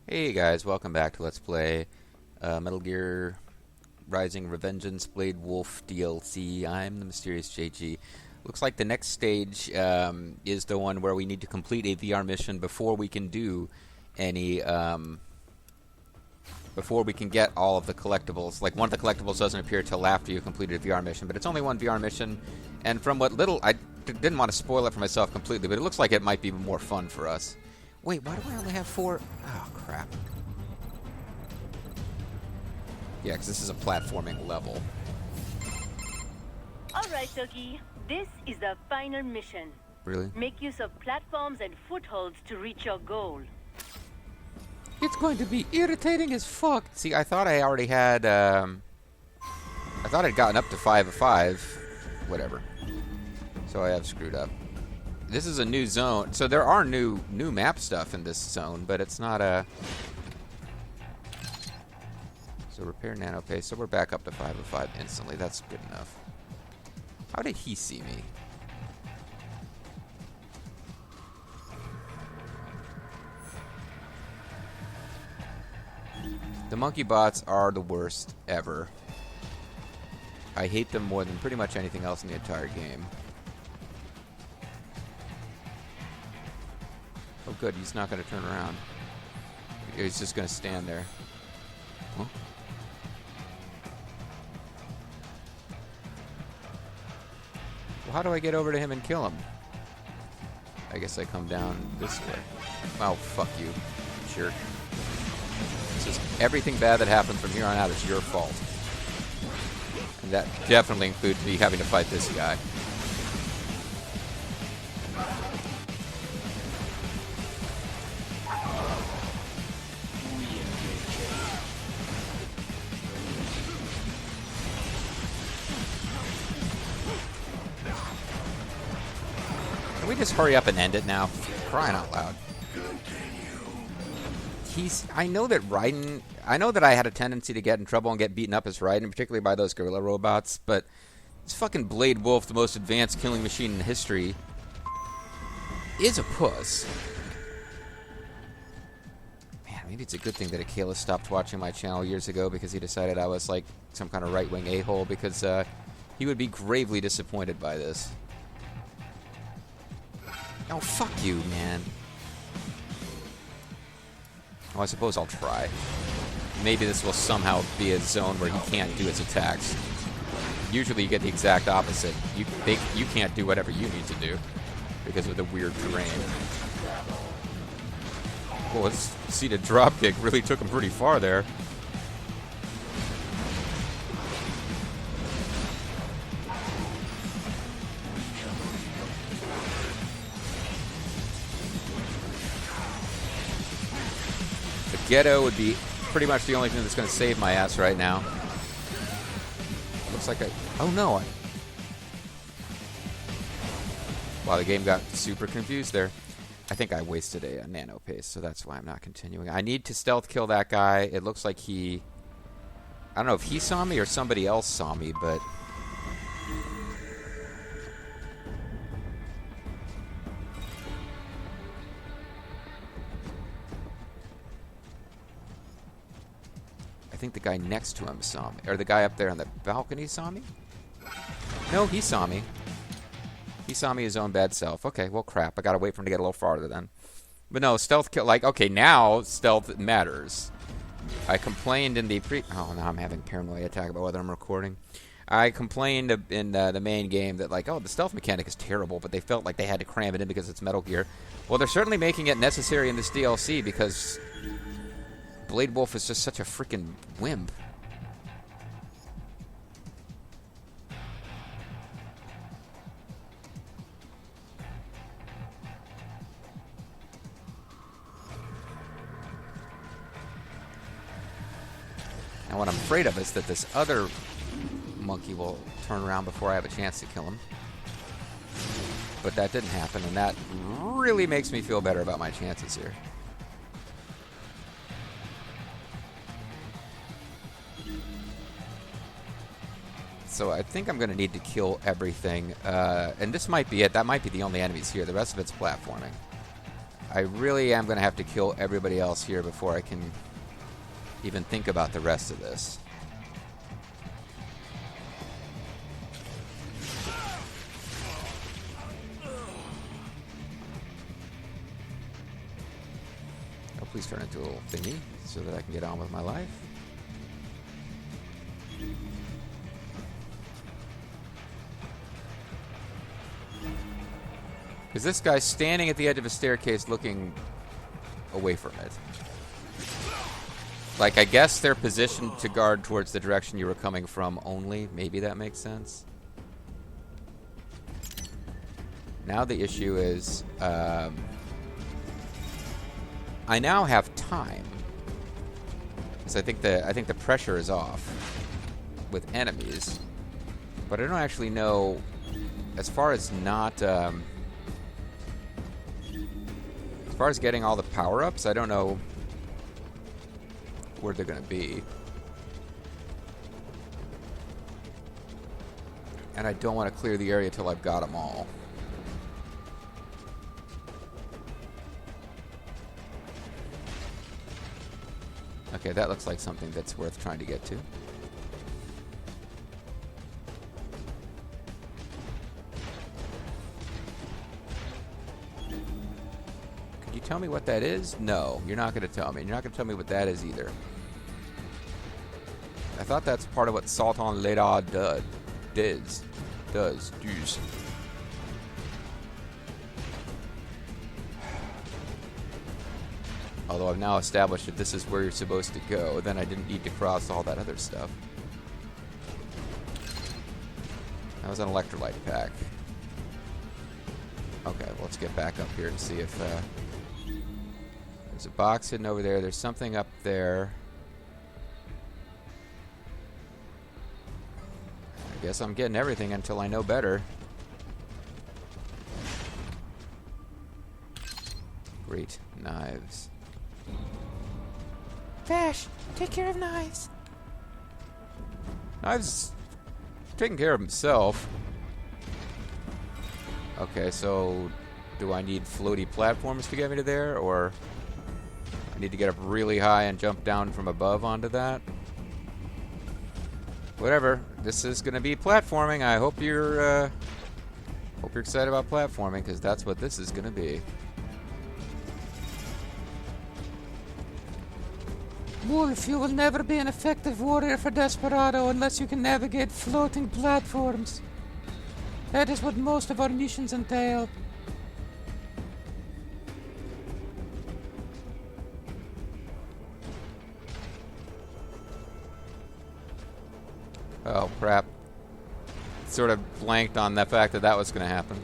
Hey guys, welcome back to Let's Play Metal Gear Rising Revengeance Blade Wolf DLC. I'm the Mysterious JG. Looks like the next stage is the one where we need to complete a VR mission before we can do any, before we can get all of the collectibles. Like, one of the collectibles doesn't appear till after you completed a VR mission, but it's only one VR mission, and from what little, I didn't want to spoil it for myself completely, but it looks like it might be more fun for us. Wait, why do I only have 4? Oh, crap. Yeah, because this is a platforming level. Alright, Toki. This is the final mission. Really? Make use of platforms and footholds to reach your goal. It's going to be irritating as fuck. See, I thought I already had, I thought I'd gotten up to 5 of 5. Whatever. So I have screwed up. This is a new zone, so there are new map stuff in this zone, but it's not a... So repair nano paste, so we're back up to 5 of 5 instantly. That's good enough. How did he see me? The monkey bots are the worst ever. I hate them more than pretty much anything else in the entire game. Oh good, he's not going to turn around. He's just going to stand there. Huh? Well, how do I get over to him and kill him? I guess I come down this way. Oh, fuck you, jerk. This is everything bad that happens from here on out is your fault. And that definitely includes me having to fight this guy. Can we just hurry up and end it now? Crying out loud. I know that Raiden... I know that I had a tendency to get in trouble and get beaten up as Raiden, particularly by those gorilla robots, but this fucking Blade Wolf, the most advanced killing machine in history, is a puss. Man, maybe it's a good thing that Akela stopped watching my channel years ago because he decided I was like some kind of right-wing a-hole, because he would be gravely disappointed by this. Oh, fuck you, man. Oh, I suppose I'll try. Maybe this will somehow be a zone where he can't do his attacks. Usually you get the exact opposite. You can't do whatever you need to do because of the weird terrain. Well, let's see, the dropkick really took him pretty far there. Ghetto would be pretty much the only thing that's going to save my ass right now. Looks like I... Oh, no. Wow, the game got super confused there. I think I wasted a nano paste, so that's why I'm not continuing. I need to stealth kill that guy. It looks like he... I don't know if he saw me or somebody else saw me, but... I think the guy next to him saw me. Or the guy up there on the balcony saw me? No, he saw me. He saw me his own bad self. Okay, well, crap. I gotta wait for him to get a little farther then. But no, stealth kill... Like, okay, now stealth matters. I complained in the Oh, now I'm having a paranoia attack about whether I'm recording. I complained in the main game that, like, oh, the stealth mechanic is terrible, but they felt like they had to cram it in because it's Metal Gear. Well, they're certainly making it necessary in this DLC because... Blade Wolf is just such a freaking wimp. And what I'm afraid of is that this other monkey will turn around before I have a chance to kill him. But that didn't happen, and that really makes me feel better about my chances here. So I think I'm going to need to kill everything. And this might be it. That might be the only enemies here. The rest of it's platforming. I really am going to have to kill everybody else here before I can even think about the rest of this. Oh, please turn into a little thingy so that I can get on with my life. Because this guy's standing at the edge of a staircase looking away from it. Like, I guess they're positioned to guard towards the direction you were coming from only. Maybe that makes sense. Now the issue is, I now have time. Because I think the pressure is off with enemies. But I don't actually know, as far as not... as far as getting all the power-ups, I don't know where they're going to be. And I don't want to clear the area till I've got them all. Okay, that looks like something that's worth trying to get to. Tell me what that is? No, you're not going to tell me. You're not going to tell me what that is either. I thought that's part of what Sultan Leda does. Although I've now established that this is where you're supposed to go, then I didn't need to cross all that other stuff. That was an electrolyte pack. Okay, well, let's get back up here and see if... there's a box hidden over there. There's something up there. I guess I'm getting everything until I know better. Great knives. Vash, take care of knives. Knives taking care of himself. Okay, so do I need floaty platforms to get me to there, or I need to get up really high and jump down from above onto that? Whatever. This is going to be platforming. I hope you're excited about platforming, because that's what this is going to be. Wolf, you will never be an effective warrior for Desperado unless you can navigate floating platforms. That is what most of our missions entail. Oh, crap. Sort of blanked on the fact that that was going to happen.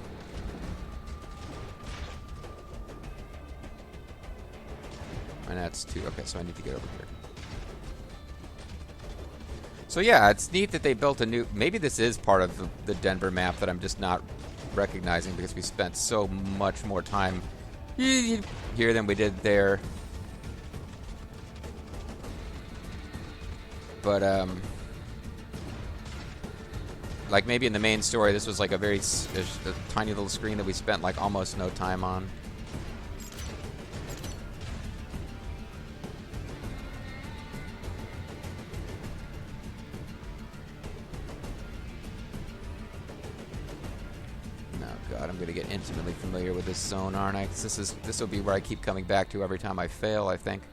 And that's 2. Okay, so I need to get over here. So yeah, it's neat that they built a new... Maybe this is part of the Denver map that I'm just not recognizing because we spent so much more time here than we did there. But, like maybe in the main story, this was like a very a tiny little screen that we spent like almost no time on. God, I'm going to get intimately familiar with this zone, aren't I? 'Cause this will be where I keep coming back to every time I fail, I think.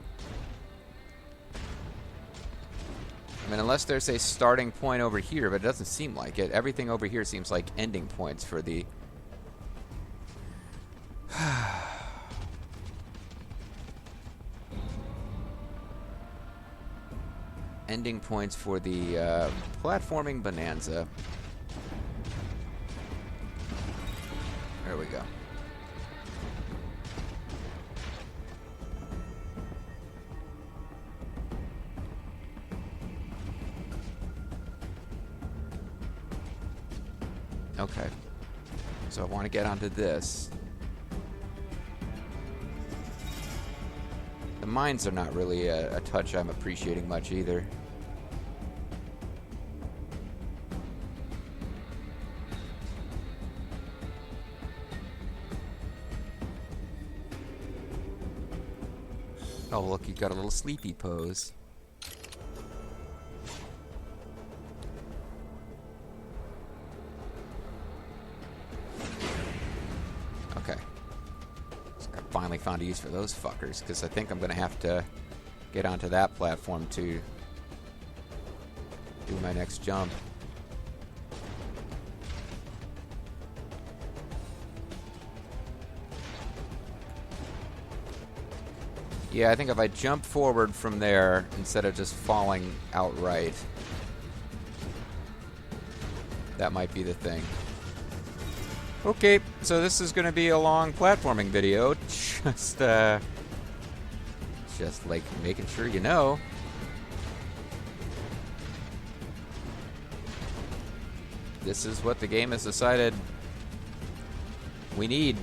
I mean, unless there's a starting point over here, but it doesn't seem like it. Everything over here seems like ending points for the... ending points for the platforming bonanza. There we go. Okay. So I want to get onto this. The mines are not really a touch I'm appreciating much either. Oh, look, you got a little sleepy pose. Okay. So I finally found a use for those fuckers, because I think I'm going to have to get onto that platform to do my next jump. Yeah, I think if I jump forward from there instead of just falling outright, that might be the thing. Okay, so this is going to be a long platforming video. Just like making sure you know. This is what the game has decided we need.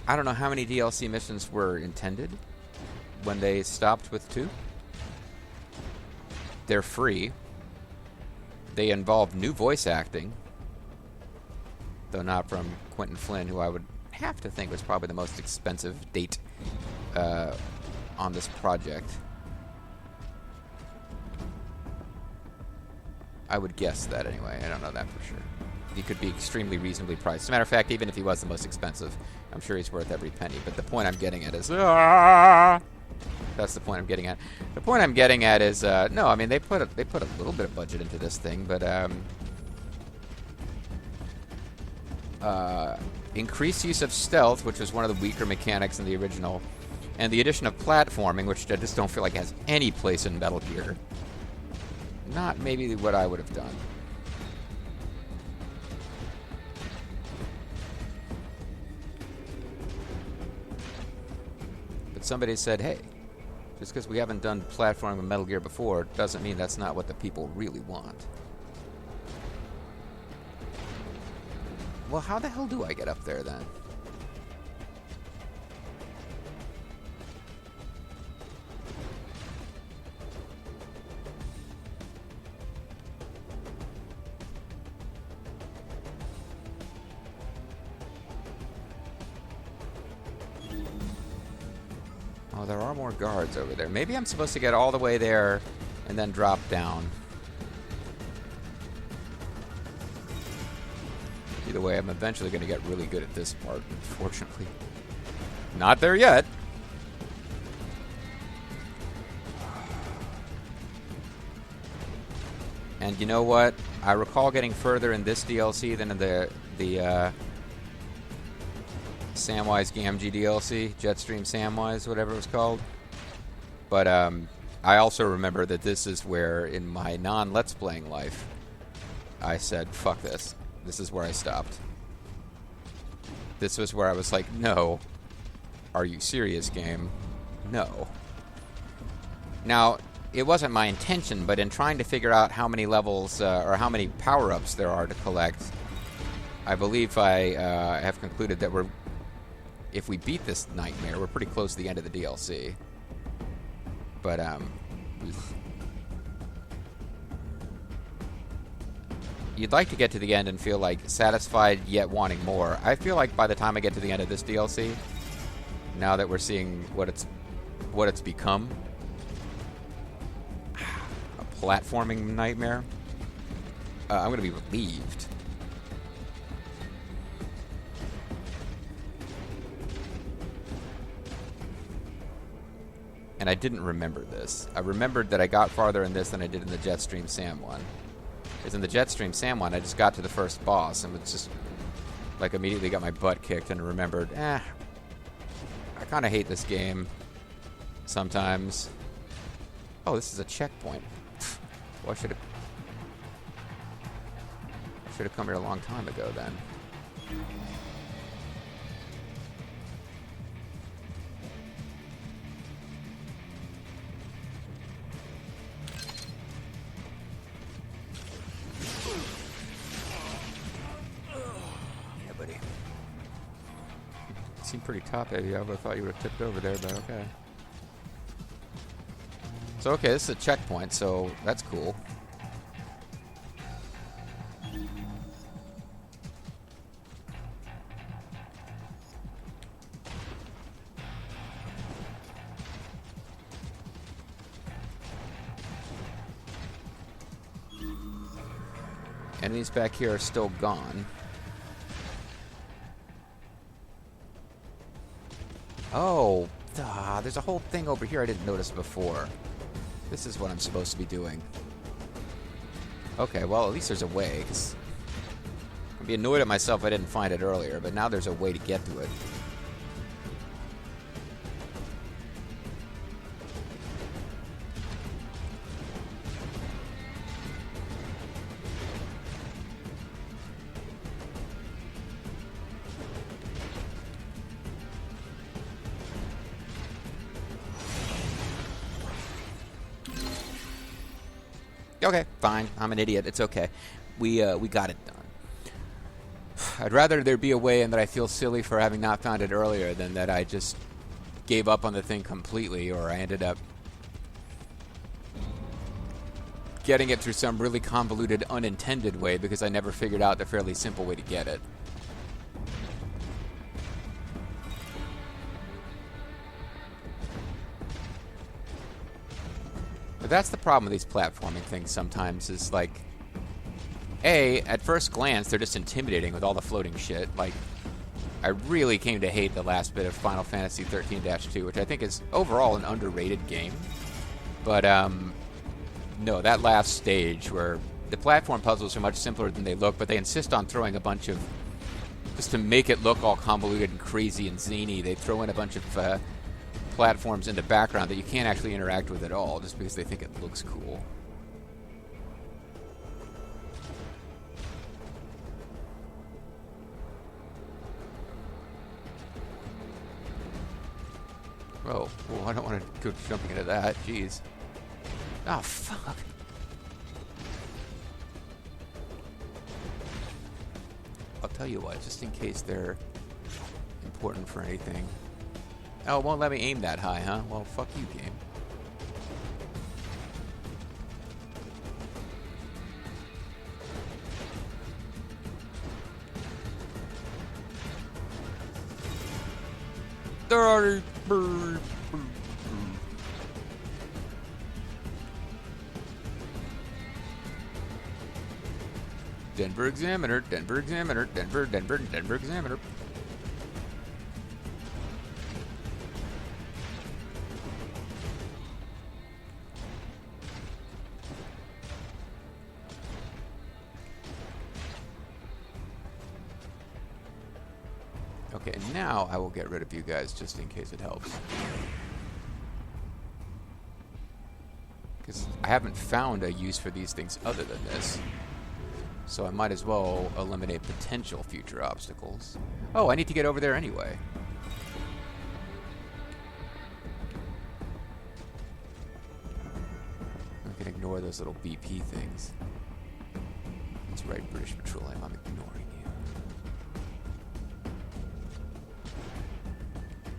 I don't know how many DLC missions were intended when they stopped with 2. They're free. They involve new voice acting, though not from Quentin Flynn, who I would have to think was probably the most expensive date on this project. I would guess that anyway. I don't know that for sure. He could be extremely reasonably priced. As a matter of fact, even if he was the most expensive, I'm sure he's worth every penny. But the point I'm getting at is... That's the point I'm getting at. The point I'm getting at is... no, I mean, they put a little bit of budget into this thing, but... increased use of stealth, which was one of the weaker mechanics in the original, and the addition of platforming, which I just don't feel like has any place in Metal Gear. Not maybe what I would have done. But somebody said, hey, just because we haven't done platforming in Metal Gear before doesn't mean that's not what the people really want. Well, how the hell do I get up there then? Oh, there are more guards over there. Maybe I'm supposed to get all the way there and then drop down. Either way, I'm eventually going to get really good at this part, unfortunately. Not there yet. And you know what? I recall getting further in this DLC than in the Samwise Gamgee DLC, Jetstream Samwise, whatever it was called. But I also remember that this is where, in my non-Let's Playing life, I said, fuck this. This is where I stopped. This was where I was like, no. Are you serious, game? No. Now, it wasn't my intention, but in trying to figure out how many levels, or how many power-ups there are to collect, I believe I have concluded that if we beat this nightmare, we're pretty close to the end of the DLC. But, you'd like to get to the end and feel like satisfied yet wanting more. I feel like by the time I get to the end of this DLC, now that we're seeing what it's become, a platforming nightmare, I'm going to be relieved. And I didn't remember this. I remembered that I got farther in this than I did in the Jetstream Sam one. Because in the Jetstream Sam one, I just got to the first boss and was just, like, immediately got my butt kicked and remembered, I kind of hate this game sometimes. Oh, this is a checkpoint. Well, I should have come here a long time ago then. Seemed pretty top heavy. I would have thought you would have tipped over there, but okay. So, okay, this is a checkpoint, so that's cool. Enemies back here are still gone. Oh, there's a whole thing over here I didn't notice before. This is what I'm supposed to be doing. Okay, well, at least there's a way, 'cause I'd be annoyed at myself if I didn't find it earlier, but now there's a way to get to it. Okay, fine. I'm an idiot. It's okay. We got it done. I'd rather there be a way and that I feel silly for having not found it earlier than that I just gave up on the thing completely, or I ended up getting it through some really convoluted, unintended way because I never figured out the fairly simple way to get it. But that's the problem with these platforming things sometimes, is like, at first glance, they're just intimidating with all the floating shit. Like, I really came to hate the last bit of Final Fantasy 13-2, which I think is overall an underrated game. But, no, that last stage where the platform puzzles are much simpler than they look, but they insist on throwing a bunch of, just to make it look all convoluted and crazy and zany, they throw in a bunch of platforms in the background that you can't actually interact with at all, just because they think it looks cool. Oh, well, I don't want to go jumping into that. Jeez. Oh, fuck. I'll tell you what, just in case they're important for anything. Oh, it won't let me aim that high, huh? Well, fuck you, game. Denver Examiner, Denver Examiner, Denver Examiner. Okay, now I will get rid of you guys just in case it helps. Because I haven't found a use for these things other than this. So I might as well eliminate potential future obstacles. Oh, I need to get over there anyway. I can ignore those little BP things. That's right, British Petroleum, I'm ignoring you.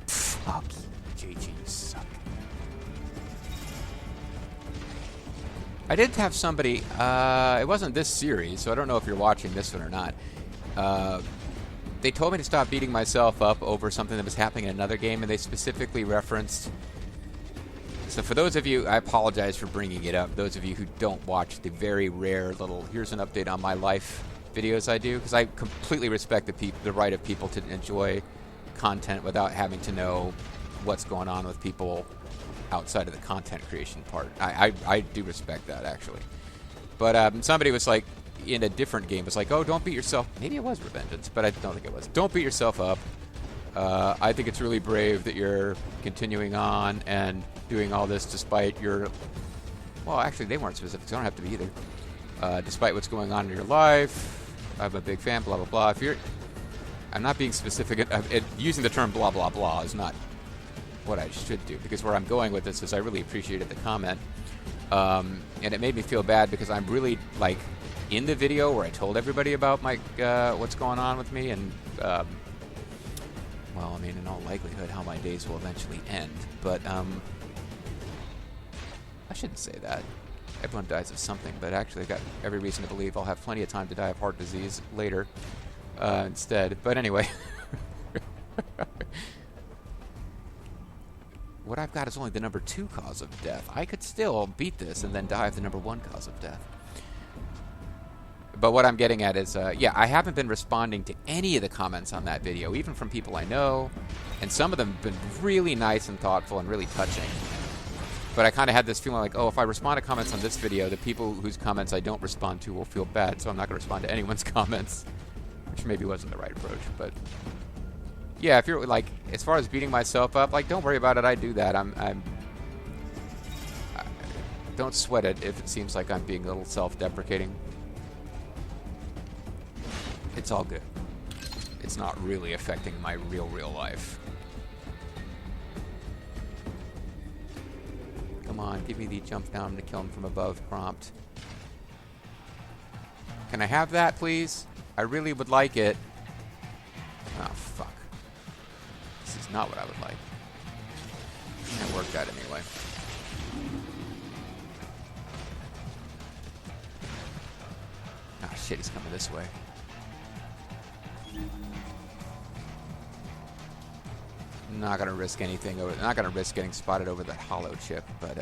Fuck you, JG, you suck. I did have somebody, it wasn't this series, so I don't know if you're watching this one or not. They told me to stop beating myself up over something that was happening in another game, and they specifically referenced... So for those of you, I apologize for bringing it up, those of you who don't watch the very rare little, here's an update on my life videos I do, because I completely respect the right of people to enjoy content without having to know what's going on with people outside of the content creation part. I do respect that, actually. But somebody was like, in a different game, was like, oh, don't beat yourself. Maybe it was Revengeance, but I don't think it was. Don't beat yourself up. I think it's really brave that you're continuing on and doing all this despite your... Well, actually, they weren't specific, so I don't have to be either. Despite what's going on in your life, I'm a big fan, blah, blah, blah. If you're... I'm not being specific. Using the term blah, blah, blah is not what I should do, because where I'm going with this is I really appreciated the comment, and it made me feel bad because I'm really, like, in the video where I told everybody about my what's going on with me, and well, I mean, in all likelihood how my days will eventually end, but I shouldn't say that. Everyone dies of something, but actually I've got every reason to believe I'll have plenty of time to die of heart disease later instead. But anyway, what I've got is only the number 2 cause of death. I could still beat this and then die of the number 1 cause of death. But what I'm getting at is, yeah, I haven't been responding to any of the comments on that video, even from people I know, and some of them have been really nice and thoughtful and really touching. But I kind of had this feeling like, oh, if I respond to comments on this video, the people whose comments I don't respond to will feel bad, so I'm not going to respond to anyone's comments, which maybe wasn't the right approach. But yeah, if you're like, as far as beating myself up, like, don't worry about it. I do that. Don't sweat it if it seems like I'm being a little self-deprecating. It's all good. It's not really affecting my real life. Come on, give me the jump down to kill him from above prompt. Can I have that, please? I really would like it. Oh, fuck. This is not what I would like. That worked out anyway. Ah, shit, he's coming this way. Not gonna risk anything over. Not gonna risk getting spotted over that hollow chip, but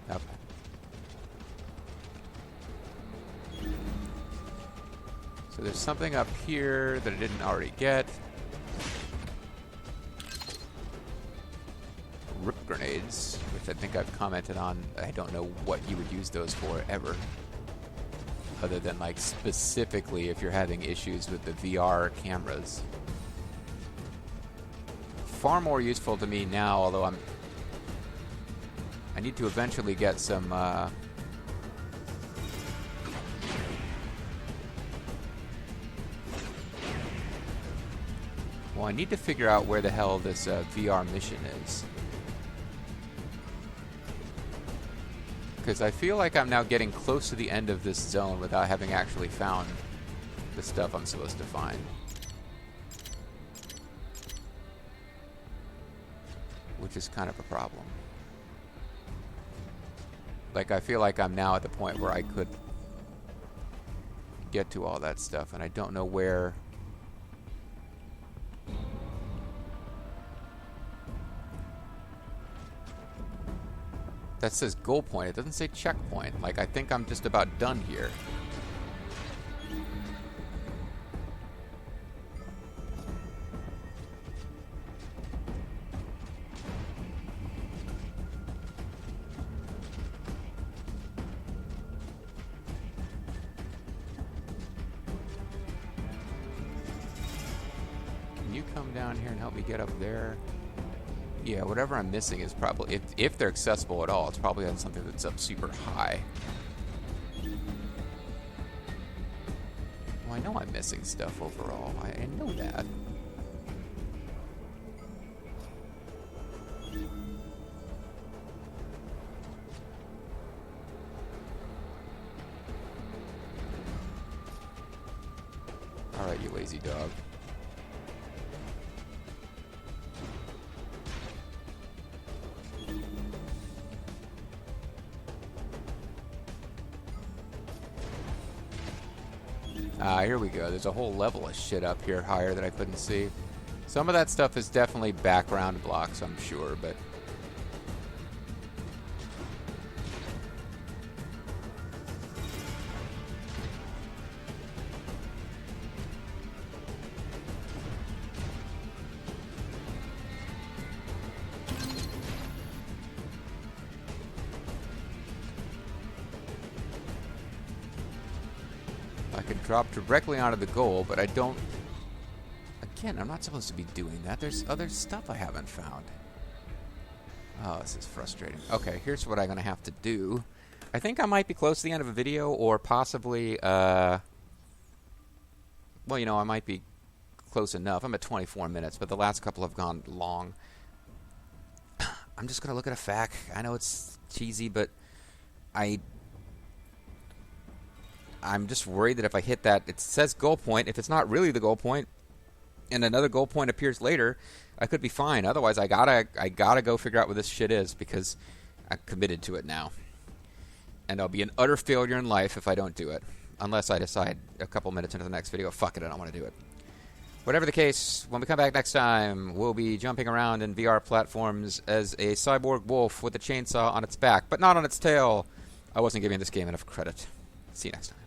up. So there's something up here that I didn't already get. Rip grenades, which I think I've commented on. I don't know what you would use those for ever, other than like specifically if you're having issues with the VR cameras. Far more useful to me now, although I need to eventually get some well, I need to figure out where the hell this VR mission is. Because I feel like I'm now getting close to the end of this zone without having actually found the stuff I'm supposed to find. Which is kind of a problem. Like, I feel like I'm now at the point where I could get to all that stuff, and I don't know where. That says goal point. It doesn't say checkpoint. Like, I think I'm just about done here. Can you come down here and help me get up there? Yeah, whatever I'm missing is probably, if they're accessible at all, it's probably on something that's up super high. Well, I know I'm missing stuff overall. I know that. Alright, you lazy dog. Here we go. There's a whole level of shit up here higher that I couldn't see. Some of that stuff is definitely background blocks, I'm sure, but... I could drop directly onto the goal, but I don't... Again, I'm not supposed to be doing that. There's other stuff I haven't found. Oh, this is frustrating. Okay, here's what I'm going to have to do. I think I might be close to the end of a video, or possibly, well, you know, I might be close enough. I'm at 24 minutes, but the last couple have gone long. I'm just going to look at a fact. I know it's cheesy, but I'm just worried that if I hit that, it says goal point. If it's not really the goal point, and another goal point appears later, I could be fine. Otherwise, I gotta go figure out what this shit is, because I'm committed to it now. And I'll be an utter failure in life if I don't do it. Unless I decide a couple minutes into the next video, fuck it, I don't want to do it. Whatever the case, when we come back next time, we'll be jumping around in VR platforms as a cyborg wolf with a chainsaw on its back, but not on its tail. I wasn't giving this game enough credit. See you next time.